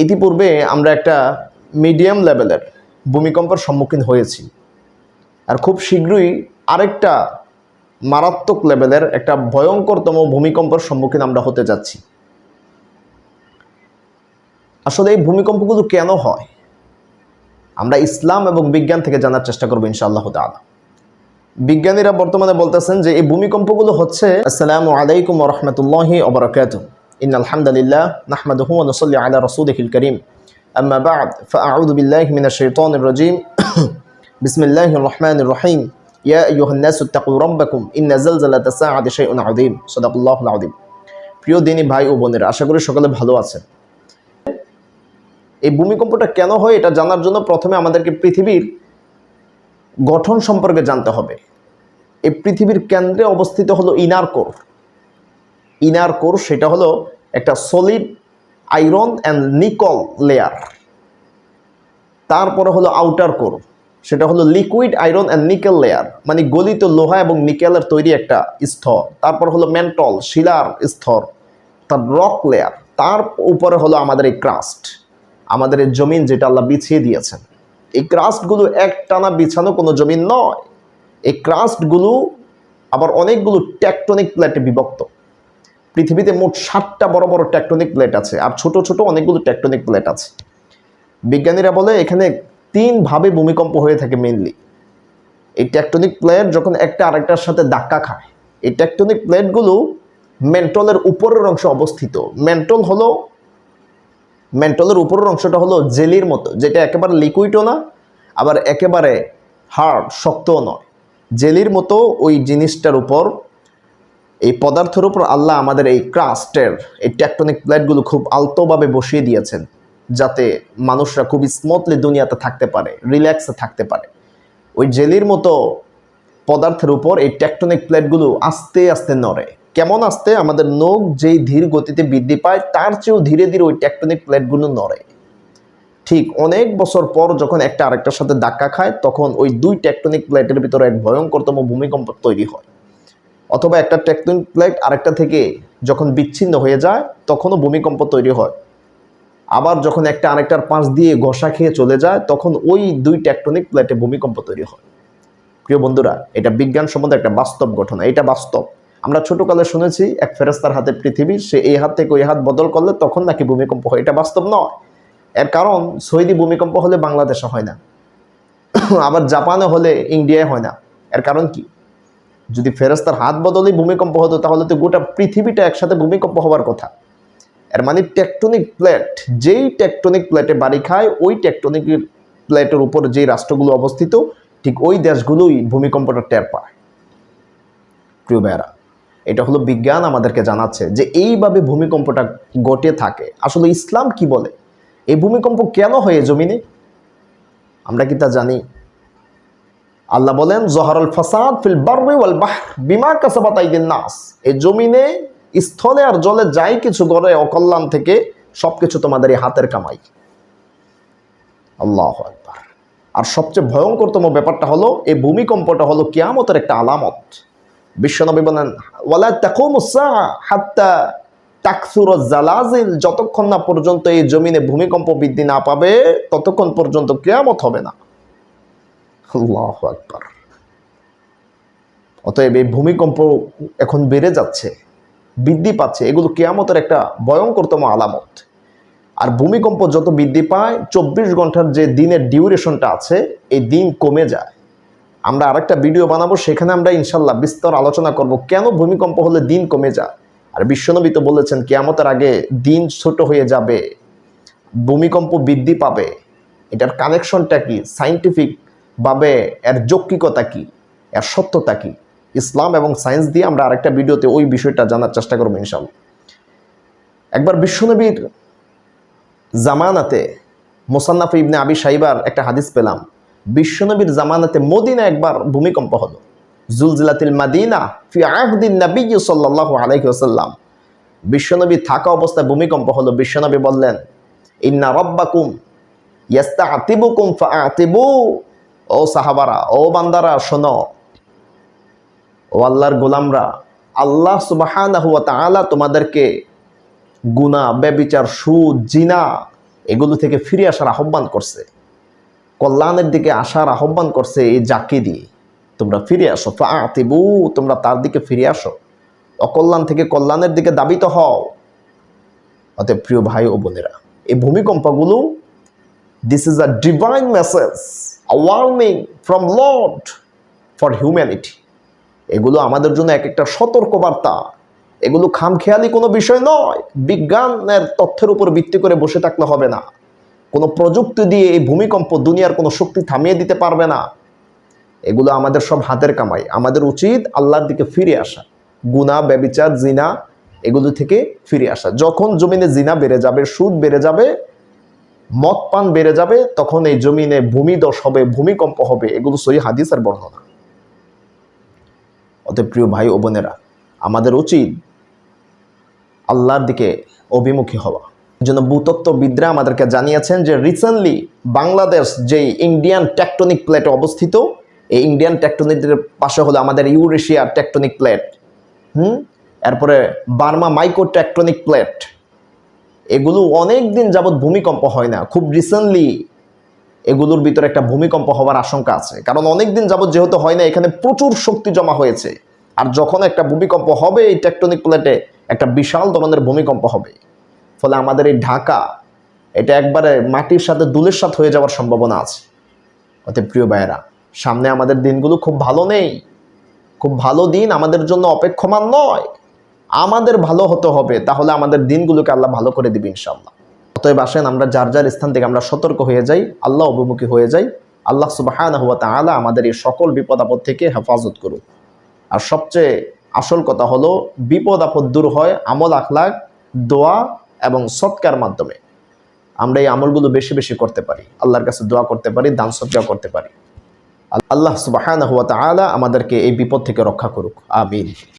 ইতিপূর্বে আমরা একটা মিডিয়াম লেভেলের ভূমিকম্পের সম্মুখীন হয়েছি, আর খুব শীঘ্রই আরেকটা মারাত্মক লেভেলের একটা ভয়ঙ্করতম ভূমিকম্পের সম্মুখীন আমরা হতে যাচ্ছি। আসলে এই ভূমিকম্পগুলো কেন হয় আমরা ইসলাম এবং বিজ্ঞান থেকে জানার চেষ্টা করব ইনশাআল্লাহ তাআলা। বিজ্ঞানীরা বর্তমানে বলতেছেন যে এই ভূমিকম্পগুলো হচ্ছে আসসালামু আলাইকুম ওয়া রাহমাতুল্লাহি ওয়া বারাকাতুহু ইন্নাল হামদালিল্লাহ নাহমাদুহু ওয়া নুসাল্লি আলা রাসূলিহিল কারীম আম্মা বা'দ ফাআউযু বিল্লাহি মিনাশ শাইতানির রাজীম বিসমিল্লাহির রহমানির রহিম ইয়া আইয়ুহান নাসু ইত্তাকু রাব্বাকুম ইন্না যালজালাতাস সাআতি শাইউন আযীম সাদাকাল্লাহুল আযীম। প্রিয় দিনী ভাই ও বোনেরা, আশা করি সকলে ভালো আছেন। এই ভূমিকম্পটা কেন হয় এটা জানার জন্য প্রথমে আমাদেরকে পৃথিবীর গঠন সম্পর্কে জানতে হবে। এই পৃথিবীর কেন্দ্রে অবস্থিত হলো ইনার কোর। সেটা হলো একটা সলিড আয়রন অ্যান্ড নিকল লেয়ার। তারপরে হলো আউটার কোর, সেটা হলো liquid iron and nickel layer, মানে গলিত লোহা এবং নিকেলের তৈরি একটা স্তর। তারপর হলো মেন্টল, শিলার স্তর, তার রক লেয়ার। তার উপরে হলো আমাদের এই ক্রাস্ট, আমাদের এই জমিন যেটা আল্লাহ বিছিয়ে দিয়েছেন। এই ক্রাস্টগুলো একটানা বিছানো কোনো জমিন নয়। এই ক্রাস্টগুলো আবার অনেকগুলো টেকটনিক প্লেটে বিভক্ত। পৃথিবীতে মোট 7টা বড় বড় টেকটনিক প্লেট আছে, আর ছোট ছোট অনেকগুলো টেকটনিক প্লেট আছে। বিজ্ঞানীরা বলে এখানে 3 ভাবে ভূমিকম্প হয়ে থাকে মেইনলি। এই টেকটনিক প্লেট যখন একটা আরেকটার সাথে ধাক্কা খায়, এই টেকটনিক প্লেটগুলো মেন্টলের উপরের অংশে অবস্থিত। মেন্টলের উপরের অংশটা হলো জেলির মতো, যেটা একেবারে লিকুইডও না আবার একেবারে হার্ড শক্তও নয়। জেলির মতো ওই জিনিসটার উপর, এই পদার্থের উপর আল্লাহ আমাদের এই ক্রাস্টের এই টেকটনিক প্লেটগুলো খুব আলতোভাবে বসিয়ে দিয়েছেন, যাতে মানুষরা খুব স্মুথলি দুনিয়াতে থাকতে পারে, রিল্যাক্সে থাকতে পারে। ওই জেলির মতো পদার্থের উপর এই টেকটনিক প্লেটগুলো আস্তে আস্তে নড়ে। কেমন আস্তে? আমাদের নখ যেই ধীর গতিতে বৃদ্ধি পায় তার চেয়েও ধীরে ধীরে ওই টেকটনিক প্লেটগুলো নড়ে। ঠিক অনেক বছর পর যখন একটা আরেকটার সাথে ধাক্কা খায়, তখন ওই 2 টেকটনিক প্লেটের ভিতরে এক ভয়ঙ্করতম ভূমিকম্প তৈরি হয়। অথবা একটা টেকটনিক প্লেট আরেকটা থেকে যখন বিচ্ছিন্ন হয়ে যায়, তখনও ভূমিকম্প তৈরি হয়। আবার যখন একটা আরেকটার পাশ দিয়ে ঘষা খেয়ে চলে যায়, তখন ওই 2 টেকটনিক প্লেটে ভূমিকম্প তৈরি হয়। প্রিয় বন্ধুরা, এটা বিজ্ঞান সম্বন্ধে একটা বাস্তব ঘটনা, এটা বাস্তব। আমরা ছোটকালে শুনেছি এক ফেরেশতার হাতে পৃথিবী, সে এই হাত থেকে ওই হাত বদল করলে তখন নাকি ভূমিকম্প হয়। এটা বাস্তব নয়। এর কারণ সৌদি ভূমিকম্প হলে বাংলাদেশে হয় না, আবার জাপানে হলে ইন্ডিয়ায় হয় না। এর কারণ কি? যদি ফেরেশতার হাত বদলেই ভূমিকম্প হতো, তাহলে তো গোটা পৃথিবীটা একসাথে ভূমিকম্প হওয়ার কথা। এর মানে টেকটনিক প্লেট, যেই টেকটনিক প্লেটে বাড়ি খায়, ওই টেকটনিক প্লেটের উপর যেই রাষ্ট্রগুলো অবস্থিত, ঠিক ওই দেশগুলোই ভূমিকম্পটা টের পায়। প্রিয় ভাইয়েরা, এটা হলো বিজ্ঞান আমাদেরকে জানাচ্ছে যে এইভাবে ভূমিকম্পটা ঘটে থাকে। আসলে ইসলাম কি বলে? এই ভূমিকম্প কেন হয় জমিনে? আমরা কি তা জানি? আল্লাহ বলেন, জহরুল ফাসাদ ফিল বাররি ওয়াল বাহর বিমা কাসাবাত আইদিন নাস। এই জমিনে, স্থলে আর জলে যাই কিছু গড়ে অকল্যাণ থেকে, সবকিছু তোমাদের এই হাতের কামাই। আল্লাহু আকবার। আর সবচেয়ে ভয়ঙ্করতম ব্যাপারটা হলো, এই ভূমিকম্পটা হলো কিয়ামতের একটা আলামত। বিশ্বনবী বলেন, ওয়ালা তাকুমুস সাআ হাত্তা তাকসুরুজ জালাজিল। যতক্ষণ না পর্যন্ত এই জমিনে ভূমিকম্প বৃদ্ধি না পাবে, ততক্ষণ পর্যন্ত কিয়ামত হবে না। আল্লাহু আকবার। অতএব এই ভূমিকম্প এখন বেড়ে যাচ্ছে, বৃদ্ধি পাচ্ছে, এগুলো কিয়ামতের একটা ভয়ঙ্করতম আলামত। আর ভূমিকম্প যত বৃদ্ধি পায়, 24 ঘন্টার যে দিনের ডিউরেশনটা আছে, এই দিন কমে যায়। আমরা আরেকটা ভিডিও বানাবো, সেখানে আমরা ইনশাল্লাহ বিস্তর আলোচনা করব কেন ভূমিকম্প হলে দিন কমে যায়। আর বিশ্বনবী তো বলেছেন কিয়ামতের আগে দিন ছোট হয়ে যাবে, ভূমিকম্প বৃদ্ধি পাবে। এটার কানেকশনটা কি? সায়েন্টিফিক ভাবে এর যৌক্তিকতা কি, এর সত্যতা কি? ইসলাম এবং সায়েন্স দিয়ে আমরা আরেকটা ভিডিওতে ওই বিষয়টা জানার চেষ্টা করবো ইনশাল্লাহ। একবার বিশ্বনবীর জামানাতে, মুসান্নাফ ইবনে আবি শাইবার একটা হাদিস পেলাম, বিশ্বনবীর জামানাতে মদিনা একবার ভূমিকম্প হলো। জুলজিলাতিল মাদিনা ফি আহদিন নবী সাল্লাল্লাহু আলাইহি ওয়াসাল্লাম। বিশ্বনবী থাকা অবস্থায় ভূমিকম্প হলো। বিশ্বনবী বললেন, ইন্না রাব্বাকুম ইয়াস্তাআতিবুকুম ফাআতিবু। ও সাহাবারা, ও বান্দারা শোনো, ও আল্লাহর গোলামরা, আল্লাহ সুবহানাহু ওয়া তাআলা তোমাদেরকে গুনাহ, ব্যভিচার, সুদ, জিনা এগুলো থেকে ফিরে আসার আহ্বান করছে, কল্যাণের দিকে আসার আহ্বান করছে এই জাকি দিয়ে। তোমরা ফিরে আসো, ফাআতিবু, তোমরা তার দিকে ফিরে আসো, অকল্যাণ থেকে কল্যাণের দিকে দাবিত হও। অতএব প্রিয় ভাই ও বোনেরা, এই ভূমিকম্পগুলো, this is a divine message, a warning from Lord for humanity. এগুলো আমাদের জন্য এক একটা সতর্কবার্তা। এগুলো খামখেয়ালি কোনো বিষয় নয়। বিজ্ঞানের তথ্যের উপর ভিত্তি করে বসে থাকলে হবে না। কোনো প্রযুক্তি দিয়ে এই ভূমিকম্প দুনিয়ার কোনো শক্তি থামিয়ে দিতে পারবে না। এগুলো আমাদের সব হাতের কামাই। আমাদের উচিত আল্লাহর দিকে ফিরে আসা, গুনাহ, ব্যভিচার, জিনা এগুলো থেকে ফিরে আসা। যখন জমিনে জিনা বেড়ে যাবে, সুদ বেড়ে যাবে, মদ পান বেড়ে যাবে, তখন এই জমিনে ভূমিধস হবে, ভূমিকম্প হবে। এগুলো সহিহ হাদিসের বর্ণনা। অতএব প্রিয় ভাই ও বোনেরা, আমাদের উচিত আল্লাহর দিকে অভিমুখী হওয়া। এই জন্য ভূতত্ত্ববিদরা আমাদেরকে জানিয়েছেন যে রিসেন্টলি বাংলাদেশ যেই ইন্ডিয়ান টেকটনিক প্লেটে অবস্থিত, এই ইন্ডিয়ান টেকটনিকের পাশে হলো আমাদের ইউরেশিয়ার টেকটনিক প্লেট, এরপরে বার্মা মাইক্রো টেকটনিক প্লেট। এগুলো অনেক দিন যাবৎ ভূমিকম্প হয় না। খুব রিসেন্টলি এগুলোর ভিতরে একটা ভূমিকম্প হওয়ার আশঙ্কা আছে, কারণ অনেক দিন যাবৎ যেহেতু হয় না, এখানে প্রচুর শক্তি জমা হয়েছে। আর যখন একটা ভূমিকম্প হবে এই টেকটনিক প্লেটে, একটা বিশাল ধরনের ভূমিকম্প হবে। ফলে আমাদের এই ঢাকা, এটা একবারে মাটির সাথে ধুলের সাথে হয়ে যাওয়ার সম্ভাবনা আছে। অতএব প্রিয় ভাইয়েরা, সামনে আমাদের দিনগুলো খুব ভালো নেই। খুব ভালো দিন আমাদের জন্য অপেক্ষমান নয়। আমাদের ভালো হতে হবে, তাহলে আমাদের দিনগুলোকে আল্লাহ ভালো করে দিবে ইনশাআল্লাহ। অতএব আসেন আমরা যার যার স্থান থেকে আমরা সতর্ক হয়ে যাই, আল্লাহ অভিমুখী হয়ে যাই। আল্লাহ সুবহানাহু ওয়া তাআলা আমাদের এই সকল বিপদ আপদ থেকে হেফাজত করুন। আর সবচেয়ে আসল কথা হলো, বিপদ আপদ দূর হয় আমল, আখলাক, দোয়া এবং সৎকার মাধ্যমে। আমরা এই আমলগুলো বেশি বেশি করতে পারি, আল্লাহর কাছে দোয়া করতে পারি, দান সদকা করতে পারি। আল্লাহ সুবহানাহু ওয়া তাআলা আমাদেরকে এই বিপদ থেকে রক্ষা করুক। আমিন।